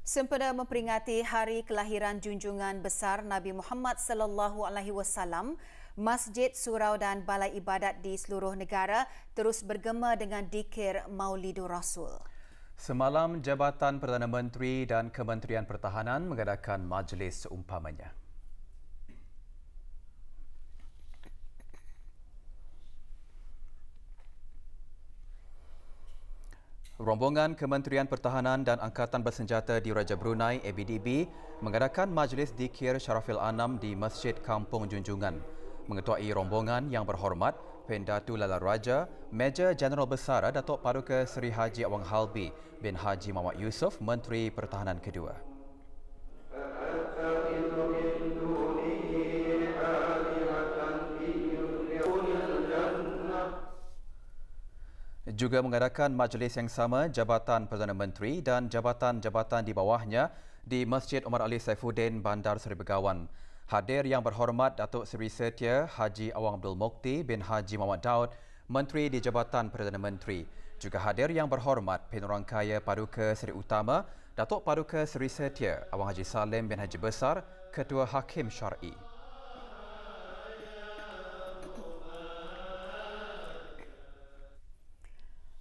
Sempena memperingati hari kelahiran junjungan besar Nabi Muhammad sallallahu alaihi wasallam, masjid, surau dan balai ibadat di seluruh negara terus bergema dengan dikir Maulidur Rasul. Semalam, Jabatan Perdana Menteri dan Kementerian Pertahanan mengadakan majlis seumpamanya. Rombongan Kementerian Pertahanan dan Angkatan Bersenjata di Raja Brunei ABDB mengadakan majlis dikir Syarafil Anam di Masjid Kampung Junjungan. Mengetuai rombongan yang berhormat Pendatu Lala Raja, Major Jeneral Besar Datuk Paduka Seri Haji Awang Halbi bin Haji Muhammad Yusof, Menteri Pertahanan kedua. Juga mengadakan majlis yang sama Jabatan Perdana Menteri dan jabatan-jabatan di bawahnya di Masjid Omar Ali Saifuddin, Bandar Seri Begawan. Hadir yang berhormat Datuk Seri Setia Haji Awang Abdul Mokti bin Haji Muhammad Daud, Menteri di Jabatan Perdana Menteri. Juga hadir yang berhormat Penerangkaya Paduka Seri Utama Datuk Paduka Seri Setia Awang Haji Salim bin Haji Besar, Ketua Hakim Syar'i.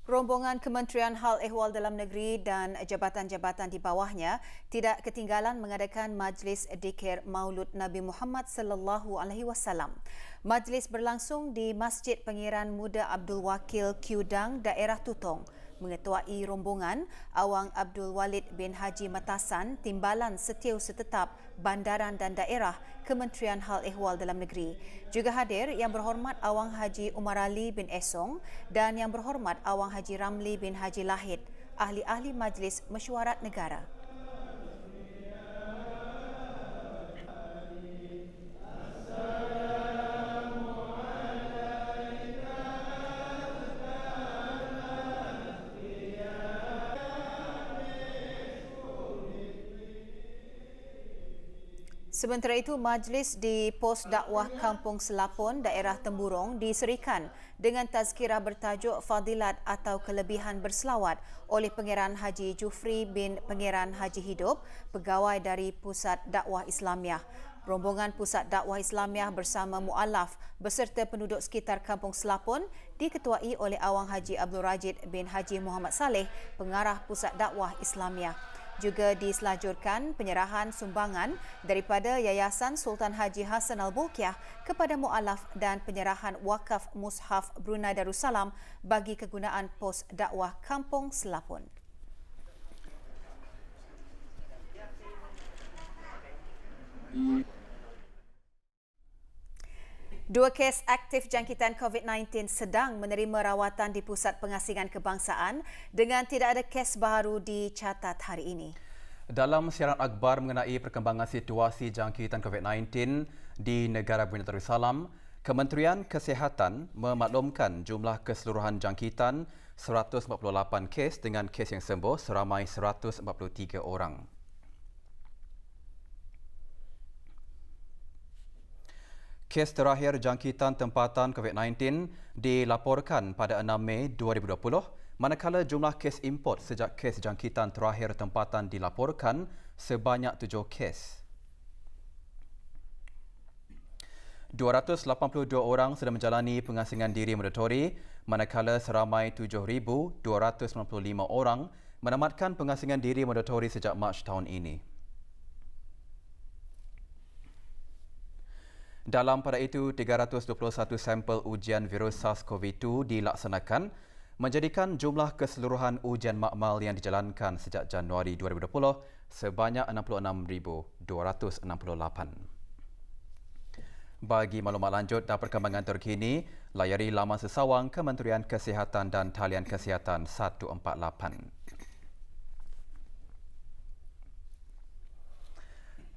Rombongan Kementerian Hal Ehwal Dalam Negeri dan jabatan-jabatan di bawahnya tidak ketinggalan mengadakan majlis dikir Maulud Nabi Muhammad sallallahu alaihi wasallam. Majlis berlangsung di Masjid Pangeran Muda Abdul Wakil Kudang, daerah Tutong. Mengetuai rombongan Awang Abdul Walid bin Haji Matasan, Timbalan Setiau Setetap Bandaran dan Daerah Kementerian Hal Ehwal Dalam Negeri. Juga hadir yang berhormat Awang Haji Umar Ali bin Esong dan yang berhormat Awang Haji Ramli bin Haji Lahid, ahli-ahli Majlis Mesyuarat Negara. Sementara itu, majlis di Pos Dakwah Kampung Selapon, daerah Temburong diserikan dengan tazkirah bertajuk Fadilat atau Kelebihan Berselawat oleh Pangeran Haji Jufri bin Pangeran Haji Hidup, pegawai dari Pusat Dakwah Islamiah. Rombongan Pusat Dakwah Islamiah bersama mualaf beserta penduduk sekitar Kampung Selapon diketuai oleh Awang Haji Abdul Rajid bin Haji Muhammad Saleh, pengarah Pusat Dakwah Islamiah. Juga diselajurkan penyerahan sumbangan daripada Yayasan Sultan Haji Hassan Al-Bolkiah kepada mualaf dan penyerahan wakaf Mushaf Brunei Darussalam bagi kegunaan Pos Dakwah Kampung Selapon. Dua kes aktif jangkitan COVID-19 sedang menerima rawatan di Pusat Pengasingan Kebangsaan dengan tidak ada kes baru dicatat hari ini. Dalam siaran akhbar mengenai perkembangan situasi jangkitan COVID-19 di negara Brunei Darussalam, Kementerian Kesihatan memaklumkan jumlah keseluruhan jangkitan 148 kes dengan kes yang sembuh seramai 143 orang. Kes terakhir jangkitan tempatan COVID-19 dilaporkan pada 6 Mei 2020, manakala jumlah kes import sejak kes jangkitan terakhir tempatan dilaporkan sebanyak 7 kes. 282 orang sedang menjalani pengasingan diri mandatori, manakala seramai 7,295 orang menamatkan pengasingan diri mandatori sejak Mac tahun ini. Dalam pada itu, 321 sampel ujian virus SARS-CoV-2 dilaksanakan, menjadikan jumlah keseluruhan ujian makmal yang dijalankan sejak Januari 2020 sebanyak 66,268. Bagi maklumat lanjut dan perkembangan terkini, layari laman sesawang Kementerian Kesihatan dan Talian Kesihatan 148.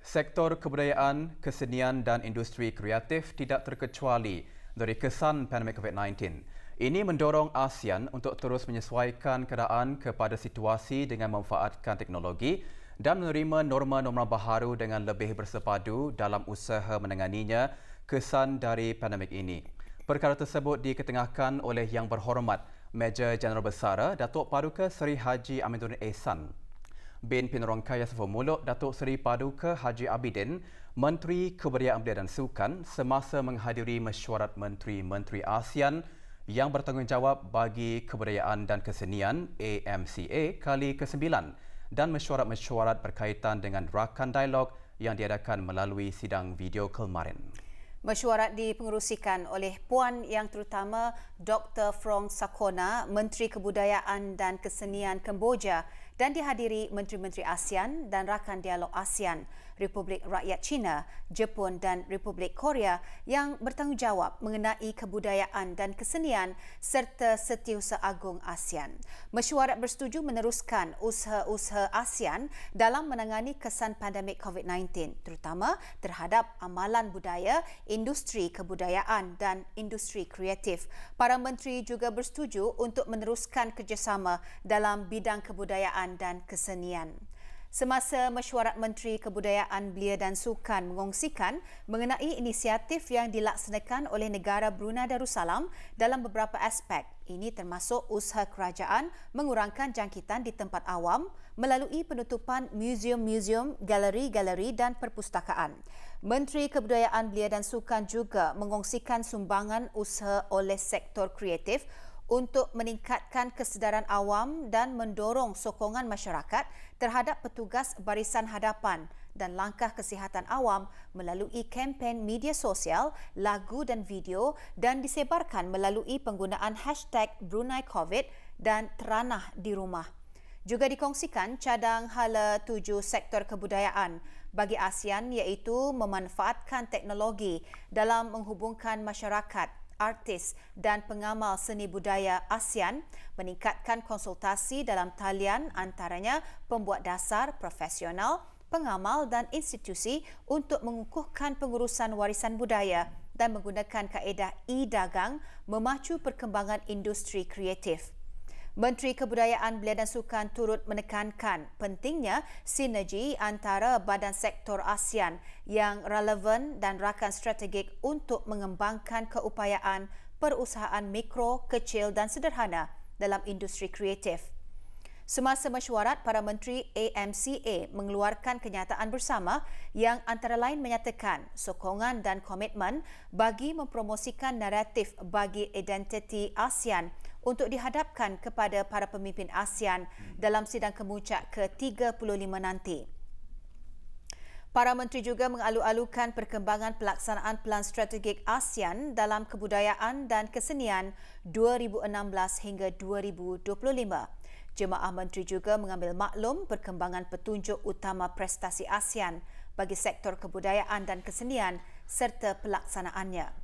Sektor kebudayaan, kesenian dan industri kreatif tidak terkecuali dari kesan pandemik COVID-19. Ini mendorong ASEAN untuk terus menyesuaikan keadaan kepada situasi dengan memanfaatkan teknologi dan menerima norma-norma baharu dengan lebih bersepadu dalam usaha menanganinya kesan dari pandemik ini. Perkara tersebut diketengahkan oleh Yang Berhormat Major Jeneral Besar Datuk Paduka Seri Haji Amiruddin Ehsan. bin Penerangkaya Safu Muluk Datuk Seri Paduka Haji Abidin, Menteri Kebudayaan Belia dan Sukan semasa menghadiri mesyuarat Menteri-Menteri ASEAN yang bertanggungjawab bagi kebudayaan dan kesenian AMCA kali ke-9 dan mesyuarat-mesyuarat berkaitan dengan rakan dialog yang diadakan melalui sidang video kemarin. Mesyuarat dipengerusikan oleh Puan Yang Terutama Dr. Frong Sakona, Menteri Kebudayaan dan Kesenian Kemboja dan dihadiri Menteri-Menteri ASEAN dan Rakan Dialog ASEAN, Republik Rakyat China, Jepun dan Republik Korea yang bertanggungjawab mengenai kebudayaan dan kesenian serta Setiausaha Agung ASEAN. Mesyuarat bersetuju meneruskan usaha-usaha ASEAN dalam menangani kesan pandemik COVID-19, terutama terhadap amalan budaya, industri kebudayaan dan industri kreatif. Para menteri juga bersetuju untuk meneruskan kerjasama dalam bidang kebudayaan dan kesenian. Semasa mesyuarat Menteri Kebudayaan Belia dan Sukan mengongsikan mengenai inisiatif yang dilaksanakan oleh negara Brunei Darussalam dalam beberapa aspek. Ini termasuk usaha kerajaan mengurangkan jangkitan di tempat awam melalui penutupan muzium-muzium, galeri-galeri dan perpustakaan. Menteri Kebudayaan Belia dan Sukan juga mengongsikan sumbangan usaha oleh sektor kreatif untuk meningkatkan kesedaran awam dan mendorong sokongan masyarakat terhadap petugas barisan hadapan dan langkah kesihatan awam melalui kempen media sosial, lagu dan video dan disebarkan melalui penggunaan hashtag Brunei COVID dan teranah di rumah. Juga dikongsikan cadang hala 7 sektor kebudayaan bagi ASEAN iaitu memanfaatkan teknologi dalam menghubungkan masyarakat, artis dan pengamal seni budaya ASEAN, meningkatkan konsultasi dalam talian antaranya pembuat dasar, profesional, pengamal dan institusi untuk mengukuhkan pengurusan warisan budaya dan menggunakan kaedah e-dagang memacu perkembangan industri kreatif. Menteri Kebudayaan Belia dan Sukan turut menekankan pentingnya sinergi antara badan sektor ASEAN yang relevan dan rakan strategik untuk mengembangkan keupayaan perusahaan mikro, kecil dan sederhana dalam industri kreatif. Semasa mesyuarat, para menteri AMCA mengeluarkan kenyataan bersama yang antara lain menyatakan sokongan dan komitmen bagi mempromosikan naratif bagi identiti ASEAN untuk dihadapkan kepada para pemimpin ASEAN dalam sidang kemuncak ke-35 nanti. Para menteri juga mengalu-alukan perkembangan pelaksanaan Pelan Strategik ASEAN dalam kebudayaan dan kesenian 2016 hingga 2025. Jemaah menteri juga mengambil maklum perkembangan petunjuk utama prestasi ASEAN bagi sektor kebudayaan dan kesenian serta pelaksanaannya.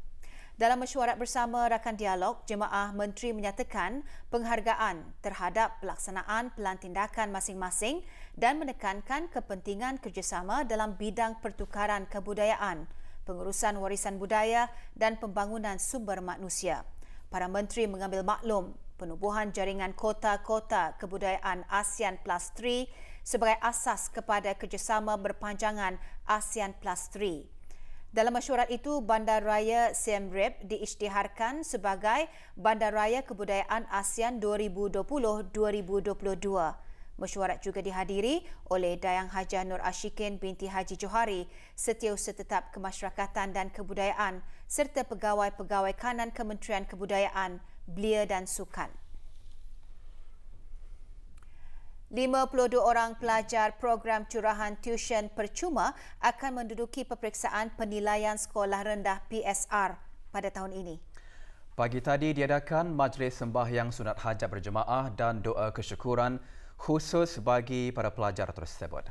Dalam mesyuarat bersama rakan dialog, jemaah menteri menyatakan penghargaan terhadap pelaksanaan pelan tindakan masing-masing dan menekankan kepentingan kerjasama dalam bidang pertukaran kebudayaan, pengurusan warisan budaya dan pembangunan sumber manusia. Para menteri mengambil maklum penubuhan jaringan kota-kota kebudayaan ASEAN Plus 3 sebagai asas kepada kerjasama berpanjangan ASEAN Plus 3. Dalam mesyuarat itu, Bandaraya Siem Reap diisytiharkan sebagai Bandaraya Kebudayaan ASEAN 2020-2022. Mesyuarat juga dihadiri oleh Dayang Hajah Nur Ashikin binti Haji Johari, Setiausaha Tetap Kemasyarakatan dan Kebudayaan serta pegawai-pegawai kanan Kementerian Kebudayaan, Belia dan Sukan. 52 orang pelajar program curahan tuition percuma akan menduduki peperiksaan penilaian sekolah rendah PSR pada tahun ini. Pagi tadi diadakan majlis sembahyang sunat hajat berjemaah dan doa kesyukuran khusus bagi para pelajar tersebut.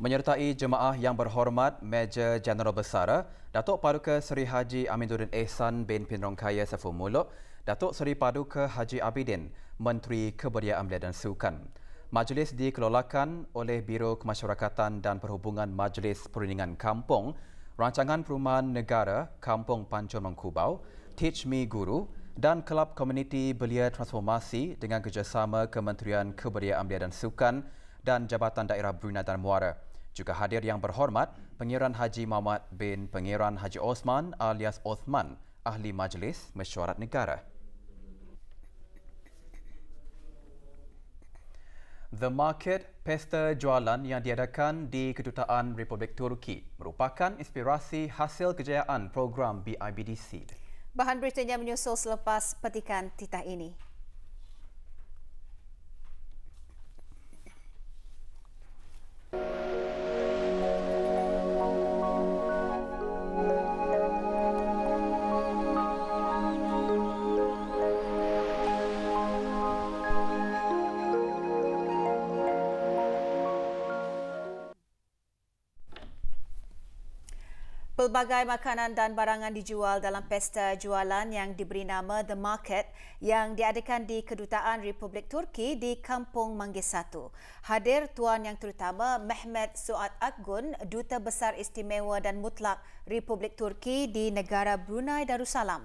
Menyertai jemaah yang berhormat Major Jeneral Besar Datuk Paduka Seri Haji Aminuddin Ehsan bin Penerangkaya Safu Muluk, Datuk Seri Paduka Haji Abidin, Menteri Kebudayaan Belia dan Sukan. Majlis dikelolakan oleh Biro Kemasyarakatan dan Perhubungan Majlis Perundingan Kampung, Rancangan Perumahan Negara Kampung Pancur Mengkubau, Teach Me Guru dan Kelab Komuniti Belia Transformasi dengan kerjasama Kementerian Kebudayaan Belia dan Sukan dan Jabatan Daerah Brunei dan Muara. Juga hadir yang berhormat Pengiran Haji Muhammad bin Pengiran Haji Osman alias Osman, Ahli Majlis Mesyuarat Negara. The Market, pesta jualan yang diadakan di Kedutaan Republik Turki merupakan inspirasi hasil kejayaan program BIBD Seed. Bahan beritanya menyusul selepas petikan titah ini. Pelbagai makanan dan barangan dijual dalam pesta jualan yang diberi nama The Market yang diadakan di Kedutaan Republik Turki di Kampung Manggis 1. Hadir tuan yang terutama Mehmet Suat Akgun, Duta Besar Istimewa dan Mutlak Republik Turki di negara Brunei Darussalam.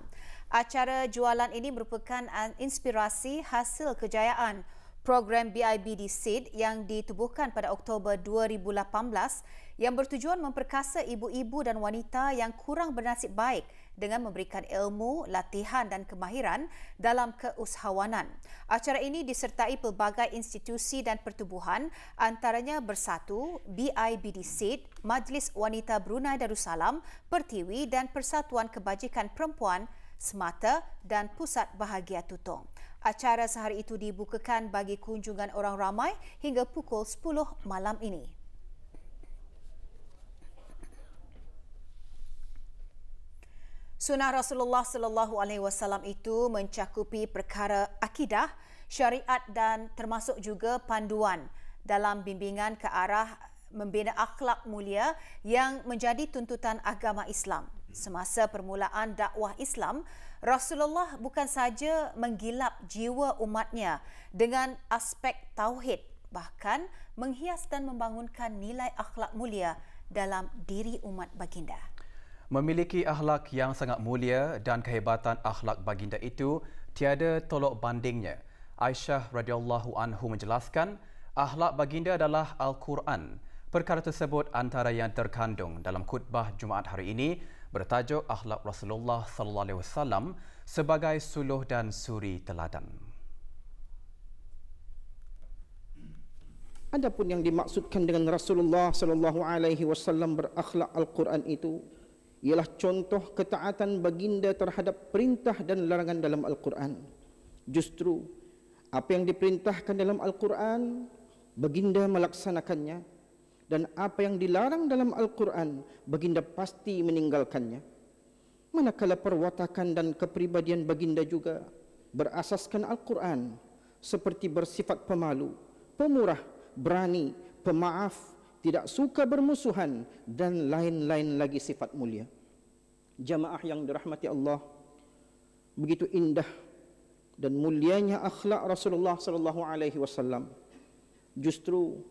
Acara jualan ini merupakan inspirasi hasil kejayaan program BIBD Seed yang ditubuhkan pada Oktober 2018 yang bertujuan memperkasa ibu-ibu dan wanita yang kurang bernasib baik dengan memberikan ilmu, latihan dan kemahiran dalam keusahawanan. Acara ini disertai pelbagai institusi dan pertubuhan, antaranya Bersatu, BIBD Seed, Majlis Wanita Brunei Darussalam, Pertiwi dan Persatuan Kebajikan Perempuan Semata dan Pusat Bahagia Tutong. Acara sehari itu dibukakan bagi kunjungan orang ramai hingga pukul 10 malam ini. Sunnah Rasulullah sallallahu alaihi wasallam itu mencakupi perkara akidah, syariat dan termasuk juga panduan dalam bimbingan ke arah membina akhlak mulia yang menjadi tuntutan agama Islam. Semasa permulaan dakwah Islam, Rasulullah bukan saja menggilap jiwa umatnya dengan aspek tauhid, bahkan menghias dan membangunkan nilai akhlak mulia dalam diri umat baginda. Memiliki akhlak yang sangat mulia dan kehebatan akhlak baginda itu tiada tolok bandingnya. Aisyah radhiyallahu anhu menjelaskan, akhlak baginda adalah Al-Quran. Perkara tersebut antara yang terkandung dalam khutbah Jumaat hari ini bertajuk Akhlak Rasulullah sallallahu alaihi wasallam sebagai suluh dan suri teladan. Adapun yang dimaksudkan dengan Rasulullah sallallahu alaihi wasallam berakhlak Al-Quran itu ialah contoh ketaatan baginda terhadap perintah dan larangan dalam Al-Quran. Justru apa yang diperintahkan dalam Al-Quran, baginda melaksanakannya, dan apa yang dilarang dalam Al-Quran, baginda pasti meninggalkannya. Manakala perwatakan dan kepribadian baginda juga berasaskan Al-Quran, seperti bersifat pemalu, pemurah, berani, pemaaf, tidak suka bermusuhan dan lain-lain lagi sifat mulia. Jamaah yang dirahmati Allah, begitu indah dan mulianya akhlak Rasulullah sallallahu alaihi wasallam. Justru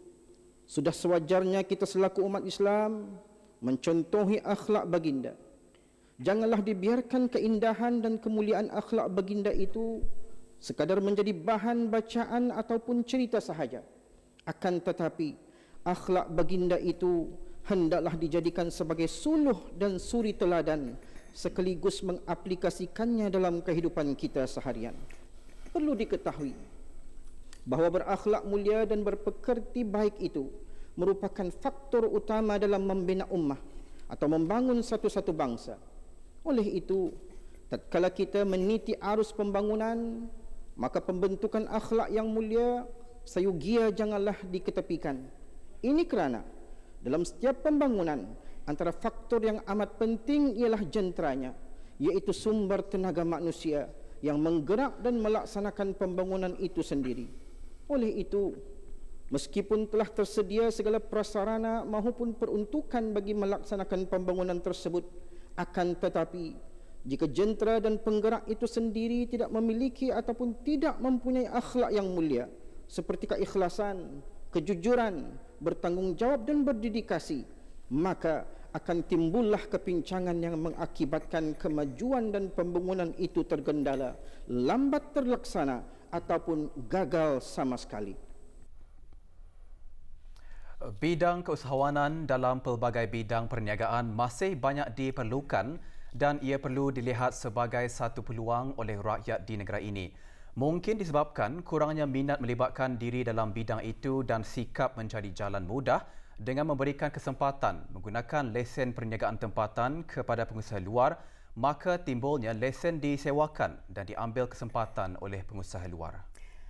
sudah sewajarnya kita selaku umat Islam mencontohi akhlak baginda. Janganlah dibiarkan keindahan dan kemuliaan akhlak baginda itu sekadar menjadi bahan bacaan ataupun cerita sahaja. Akan tetapi akhlak baginda itu hendaklah dijadikan sebagai suluh dan suri teladan sekaligus mengaplikasikannya dalam kehidupan kita seharian. Perlu diketahui bahawa berakhlak mulia dan berpekerti baik itu merupakan faktor utama dalam membina ummah atau membangun satu-satu bangsa. Oleh itu, tatkala kita meniti arus pembangunan, maka pembentukan akhlak yang mulia sayugia janganlah diketepikan. Ini kerana dalam setiap pembangunan antara faktor yang amat penting ialah jenteranya, iaitu sumber tenaga manusia yang menggerak dan melaksanakan pembangunan itu sendiri. Oleh itu, meskipun telah tersedia segala prasarana maupun peruntukan bagi melaksanakan pembangunan tersebut, akan tetapi jika jentera dan penggerak itu sendiri tidak memiliki ataupun tidak mempunyai akhlak yang mulia seperti keikhlasan, kejujuran, bertanggungjawab dan berdedikasi, maka akan timbullah kepincangan yang mengakibatkan kemajuan dan pembangunan itu tergendala, lambat terlaksana ataupun gagal sama sekali. Bidang keusahawanan dalam pelbagai bidang perniagaan masih banyak diperlukan dan ia perlu dilihat sebagai satu peluang oleh rakyat di negara ini. Mungkin disebabkan kurangnya minat melibatkan diri dalam bidang itu dan sikap mencari jalan mudah dengan memberikan kesempatan menggunakan lesen perniagaan tempatan kepada pengusaha luar, maka timbulnya lesen disewakan dan diambil kesempatan oleh pengusaha luar.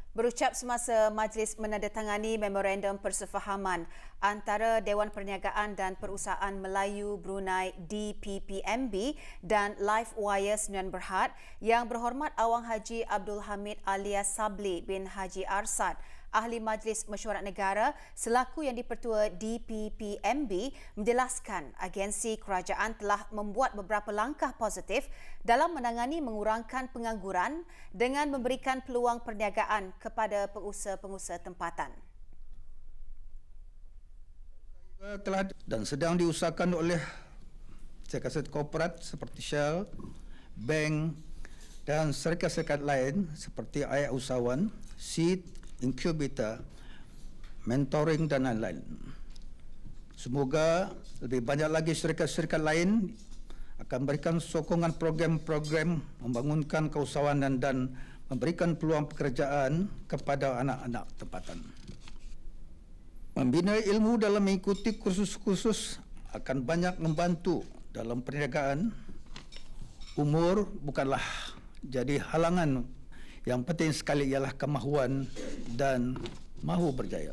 Berucap semasa majlis menandatangani memorandum persefahaman antara Dewan Perniagaan dan Perusahaan Melayu Brunei DPPMB dan LifeWire Sdn Bhd, Yang Berhormat Awang Haji Abdul Hamid alias Sabli bin Haji Arsad, Ahli Majlis Mesyuarat Negara selaku Yang di-Pertua DPPMB, menjelaskan agensi kerajaan telah membuat beberapa langkah positif dalam menangani mengurangkan pengangguran dengan memberikan peluang perniagaan kepada pengusaha-pengusaha tempatan. Telah dan sedang diusahakan oleh syarikat korporat seperti Shell, bank dan syarikat-syarikat lain seperti Ayat Usahawan, Seed, Incubator, mentoring dan lain-lain. Semoga lebih banyak lagi syarikat-syarikat lain akan memberikan sokongan program-program membangunkan keusahawanan dan memberikan peluang pekerjaan kepada anak-anak tempatan. Membina ilmu dalam mengikuti kursus-kursus akan banyak membantu dalam perniagaan. Umur bukanlah jadi halangan. Yang penting sekali ialah kemahuan dan mahu berjaya.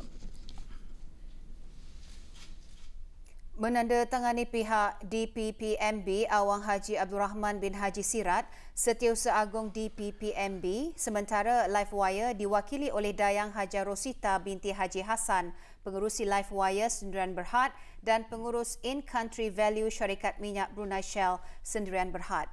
Menandatangani pihak DPPMB, Awang Haji Abdul Rahman bin Haji Sirat, Setiausaha Agung DPPMB, sementara LifeWire diwakili oleh Dayang Haja Rosita binti Haji Hassan, pengurusi LifeWire Sdn Bhd dan pengurus In-Country Value Syarikat Minyak Brunei Shell Sdn Bhd.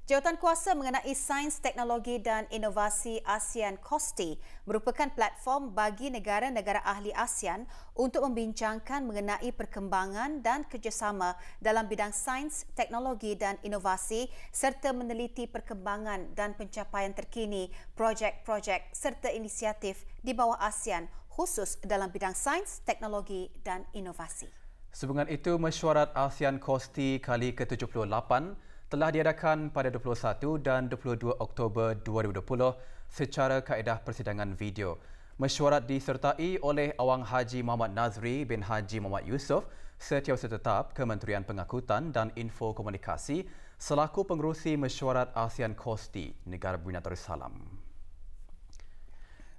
Jawatan Kuasa mengenai Sains, Teknologi dan Inovasi ASEAN KOSTI merupakan platform bagi negara-negara ahli ASEAN untuk membincangkan mengenai perkembangan dan kerjasama dalam bidang sains, teknologi dan inovasi serta meneliti perkembangan dan pencapaian terkini projek-projek serta inisiatif di bawah ASEAN khusus dalam bidang sains, teknologi dan inovasi. Sehubungan itu, Mesyuarat ASEAN KOSTI kali ke-78 telah diadakan pada 21 dan 22 Oktober 2020 secara kaedah persidangan video. Mesyuarat disertai oleh Awang Haji Muhammad Nazri bin Haji Muhammad Yusof, Setiausaha Tetap Kementerian Pengangkutan dan Info Komunikasi selaku pengerusi Mesyuarat ASEAN KOSTI Negara Brunei Darussalam.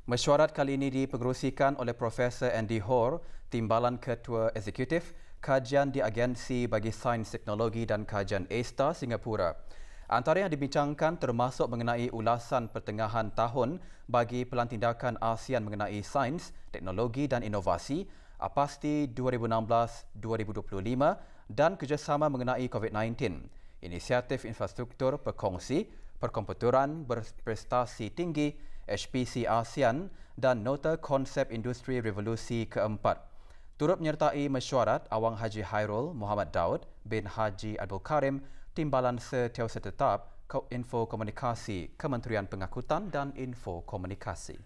Mesyuarat kali ini dipengerusikan oleh Profesor Andy Hoare, Timbalan Ketua Eksekutif Kajian di Agensi bagi Sains, Teknologi dan Kajian A*STAR Singapura. Antara yang dibincangkan termasuk mengenai ulasan pertengahan tahun bagi Pelantindakan ASEAN mengenai sains, teknologi dan inovasi APASTI 2016-2025 dan kerjasama mengenai COVID-19, inisiatif infrastruktur perkongsi, perkomputeran berprestasi tinggi, HPC ASEAN dan nota konsep industri revolusi keempat. Turut menyertai mesyuarat Awang Haji Hairul Muhammad Daud bin Haji Abdul Karim, Timbalan Setiausaha Tetap Info Komunikasi Kementerian Pengangkutan dan Info Komunikasi.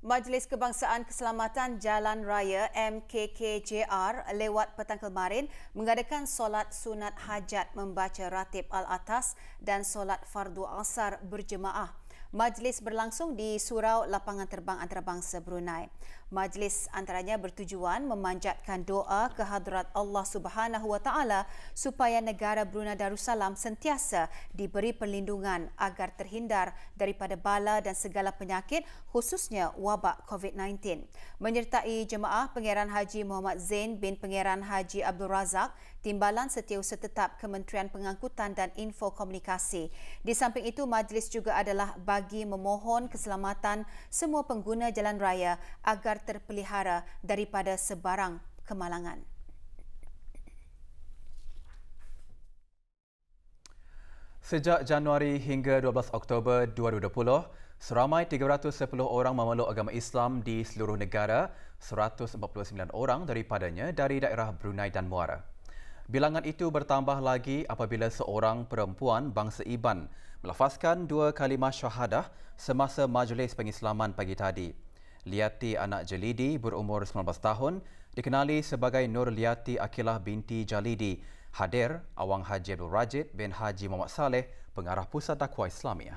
Majlis Kebangsaan Keselamatan Jalan Raya MKKJR lewat petang kemarin mengadakan solat sunat hajat membaca ratib Al-Atas dan solat fardu asar berjemaah. Majlis berlangsung di Surau Lapangan Terbang Antarabangsa Brunei. Majlis antaranya bertujuan memanjatkan doa kehadrat Allah Subhanahu Wa Taala supaya negara Brunei Darussalam sentiasa diberi perlindungan agar terhindar daripada bala dan segala penyakit khususnya wabak COVID-19. Menyertai jemaah Pangeran Haji Muhammad Zain bin Pangeran Haji Abdul Razak, Timbalan Setiausaha Tetap Kementerian Pengangkutan dan Info Komunikasi. Di samping itu, majlis juga adalah bagi memohon keselamatan semua pengguna jalan raya agar terpelihara daripada sebarang kemalangan. Sejak Januari hingga 12 Oktober 2020, seramai 310 orang memeluk agama Islam di seluruh negara, 149 orang daripadanya dari daerah Brunei dan Muara. Bilangan itu bertambah lagi apabila seorang perempuan bangsa Iban melafazkan 2 kalimah syahadah semasa majlis pengislaman pagi tadi. Liati anak Jelidi berumur 19 tahun dikenali sebagai Nurliati Akilah binti Jalidi. Hadir Awang Haji Abdul Rajid bin Haji Muhammad Saleh, Pengarah Pusat Dakwah Islamiah.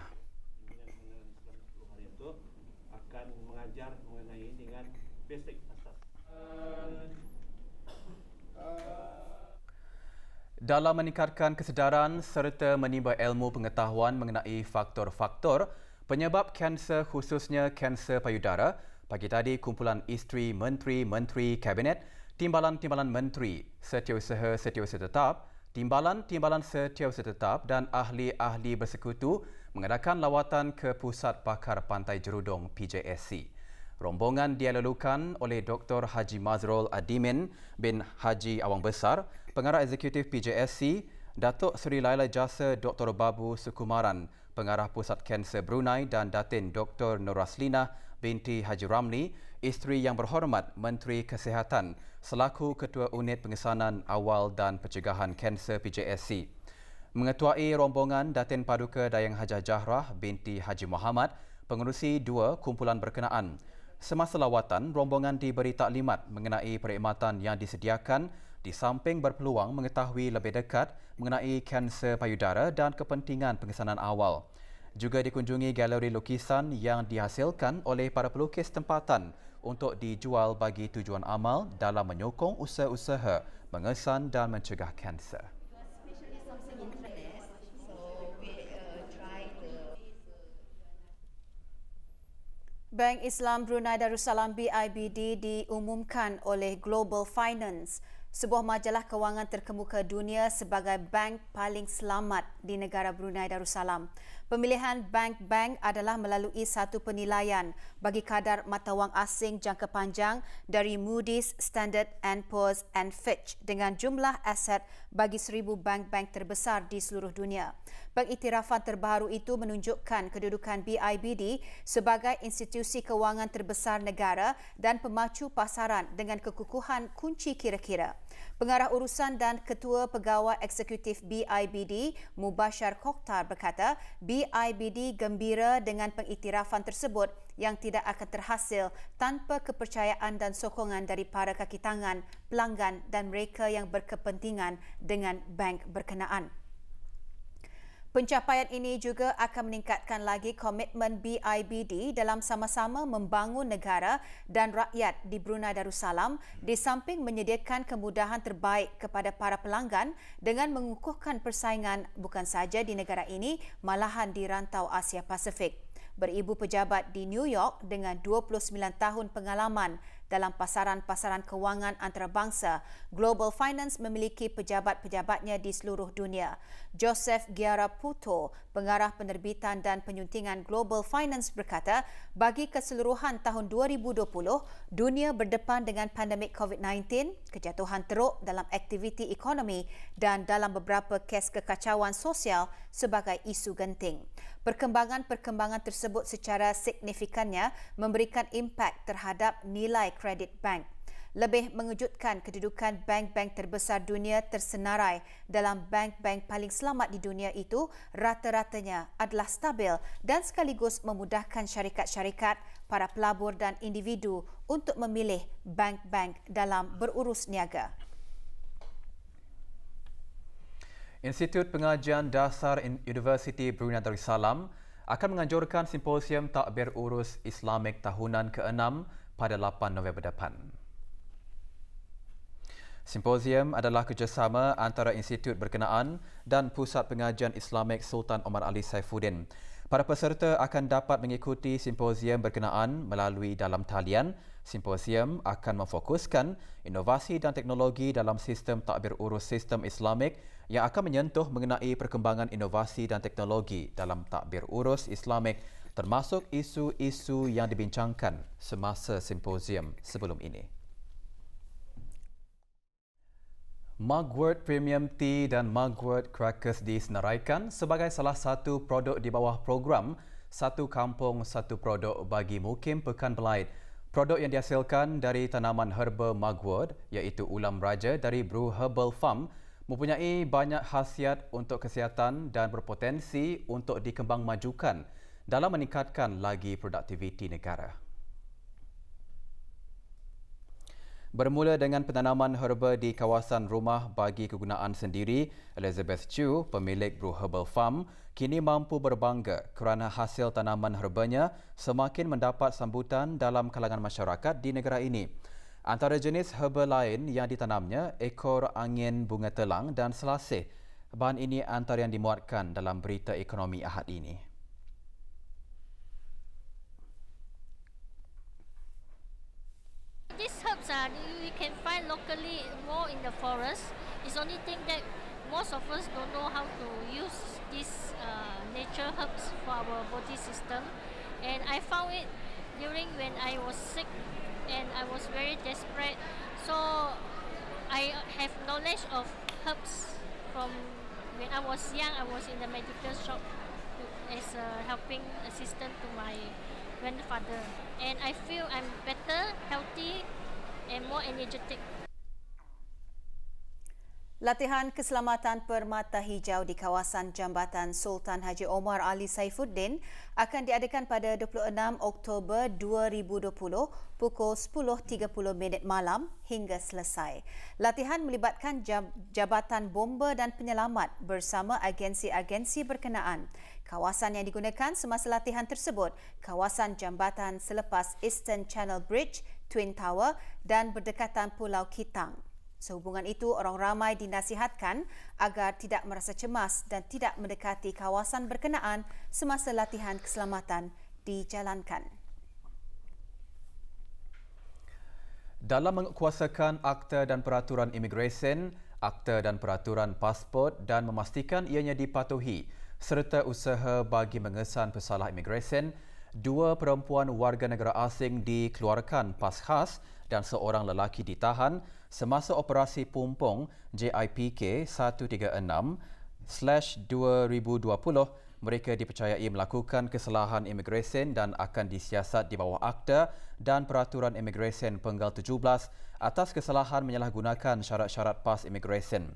Akan mengajar mengenai dengan basic asas. Dalam meningkatkan kesedaran serta menimba ilmu pengetahuan mengenai faktor-faktor penyebab kanser khususnya kanser payudara, pagi tadi kumpulan isteri menteri-menteri Kabinet, timbalan-timbalan menteri, setiausaha-setiausaha tetap, timbalan-timbalan setiausaha tetap dan ahli-ahli bersekutu mengadakan lawatan ke Pusat Pakar Pantai Jerudong PJSC. Rombongan dilalukan oleh Dr. Haji Mazrul Adimin bin Haji Awang Besar, Pengarah Eksekutif PJSC, Datuk Seri Laila Jasa Dr. Babu Sukumaran, Pengarah Pusat Kanser Brunei dan Datin Dr. Nur Raslina binti Haji Ramli, Isteri Yang Berhormat Menteri Kesihatan selaku Ketua Unit Pengesanan Awal dan Pencegahan Kanser PJSC. Mengetuai rombongan Datin Paduka Dayang Hajah Jahrah binti Haji Muhammad, pengerusi dua kumpulan berkenaan. Semasa lawatan, rombongan diberi taklimat mengenai perkhidmatan yang disediakan di samping berpeluang mengetahui lebih dekat mengenai kanser payudara dan kepentingan pengesanan awal. Juga dikunjungi galeri lukisan yang dihasilkan oleh para pelukis tempatan untuk dijual bagi tujuan amal dalam menyokong usaha-usaha mengesan dan mencegah kanser. Bank Islam Brunei Darussalam BIBD diumumkan oleh Global Finance, sebuah majalah kewangan terkemuka dunia, sebagai bank paling selamat di negara Brunei Darussalam. Pemilihan bank-bank adalah melalui satu penilaian bagi kadar mata wang asing jangka panjang dari Moody's, Standard & Poor's and Fitch dengan jumlah aset bagi 1,000 bank-bank terbesar di seluruh dunia. Pengiktirafan terbaru itu menunjukkan kedudukan BIBD sebagai institusi kewangan terbesar negara dan pemacu pasaran dengan kekukuhan kunci kira-kira. Pengarah Urusan dan Ketua Pegawai Eksekutif BIBD, Mubashar Kokhtar berkata, BIBD gembira dengan pengiktirafan tersebut yang tidak akan terhasil tanpa kepercayaan dan sokongan dari para kaki tangan, pelanggan dan mereka yang berkepentingan dengan bank berkenaan. Pencapaian ini juga akan meningkatkan lagi komitmen BIBD dalam sama-sama membangun negara dan rakyat di Brunei Darussalam di samping menyediakan kemudahan terbaik kepada para pelanggan dengan mengukuhkan persaingan bukan sahaja di negara ini, malahan di rantau Asia Pasifik. Beribu pejabat di New York dengan 29 tahun pengalaman dalam pasaran-pasaran kewangan antarabangsa, Global Finance memiliki pejabat-pejabatnya di seluruh dunia. Joseph Giaraputo, Pengarah Penerbitan dan Penyuntingan Global Finance berkata, bagi keseluruhan tahun 2020, dunia berdepan dengan pandemik COVID-19, kejatuhan teruk dalam aktiviti ekonomi dan dalam beberapa kes kekacauan sosial sebagai isu genting. Perkembangan-perkembangan tersebut secara signifikannya memberikan impak terhadap nilai kredit bank. Lebih mengejutkan, kedudukan bank-bank terbesar dunia tersenarai dalam bank-bank paling selamat di dunia itu rata-ratanya adalah stabil dan sekaligus memudahkan syarikat-syarikat, para pelabur dan individu untuk memilih bank-bank dalam berurus niaga. Institut Pengajian Dasar Universiti Brunei Darussalam akan menganjurkan simposium takbir urus Islamik tahunan ke-6 pada 8 November depan. Simposium adalah kerjasama antara institut berkenaan dan Pusat Pengajian Islamik Sultan Omar Ali Saifuddin. Para peserta akan dapat mengikuti simposium berkenaan melalui dalam talian. Simposium akan memfokuskan inovasi dan teknologi dalam sistem takbir urus sistem Islamik yang akan menyentuh mengenai perkembangan inovasi dan teknologi dalam takbir urus Islamik, termasuk isu-isu yang dibincangkan semasa simposium sebelum ini. Mugwort Premium Tea dan Mugwort Crackers disenaraikan sebagai salah satu produk di bawah program Satu Kampung Satu Produk bagi Mukim Pekan Belaid. Produk yang dihasilkan dari tanaman herba mugwort iaitu ulam raja dari Brew Herbal Farm mempunyai banyak khasiat untuk kesihatan dan berpotensi untuk dikembangmajukan dalam meningkatkan lagi produktiviti negara. Bermula dengan penanaman herba di kawasan rumah bagi kegunaan sendiri, Elizabeth Chu, pemilik Brew Herbal Farm, kini mampu berbangga kerana hasil tanaman herbanya semakin mendapat sambutan dalam kalangan masyarakat di negara ini. Antara jenis herba lain yang ditanamnya, ekor angin bunga telang dan selasih. Bahan ini antara yang dimuatkan dalam berita ekonomi Ahad ini. These herbs we can find locally more in the forest. It's only thing that most of us don't know how to use these nature herbs for our body system. And I found it during when I was sick and I was very desperate. So I have knowledge of herbs from when I was young. I was in the medical shop as a helping assistant to my grandfather, and I feel I'm better, healthy, and more energetic. Latihan keselamatan permata hijau di kawasan Jambatan Sultan Haji Omar Ali Saifuddin akan diadakan pada 26 Oktober 2020 pukul 10.30 malam hingga selesai. Latihan melibatkan Jabatan Bomba dan Penyelamat bersama agensi-agensi berkenaan. Kawasan yang digunakan semasa latihan tersebut, kawasan jambatan selepas Eastern Channel Bridge, Twin Tower dan berdekatan Pulau Kitang. Sehubungan itu, orang ramai dinasihatkan agar tidak merasa cemas dan tidak mendekati kawasan berkenaan semasa latihan keselamatan dijalankan. Dalam menguatkuasakan akta dan peraturan imigresen, akta dan peraturan pasport dan memastikan ianya dipatuhi serta usaha bagi mengesan pesalah imigresen, 2 perempuan warga negara asing dikeluarkan pas khas dan seorang lelaki ditahan semasa operasi Pumpong JIPK 136/2020. Mereka dipercayai melakukan kesalahan imigresen dan akan disiasat di bawah Akta dan Peraturan Imigresen Penggal 17 atas kesalahan menyalahgunakan syarat-syarat pas imigresen.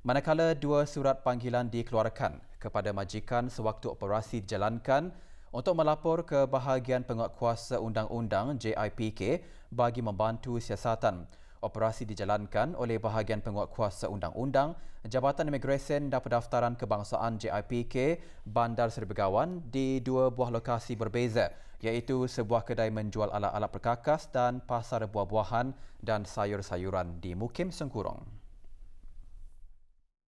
Manakala 2 surat panggilan dikeluarkan kepada majikan sewaktu operasi dijalankan untuk melapor ke bahagian penguatkuasa undang-undang JIPK bagi membantu siasatan. Operasi dijalankan oleh bahagian penguatkuasa undang-undang, Jabatan Imigresen dan Pendaftaran Kebangsaan JIPK Bandar Seri Begawan di 2 buah lokasi berbeza, iaitu sebuah kedai menjual alat-alat perkakas dan pasar buah-buahan dan sayur-sayuran di Mukim Sengkurong.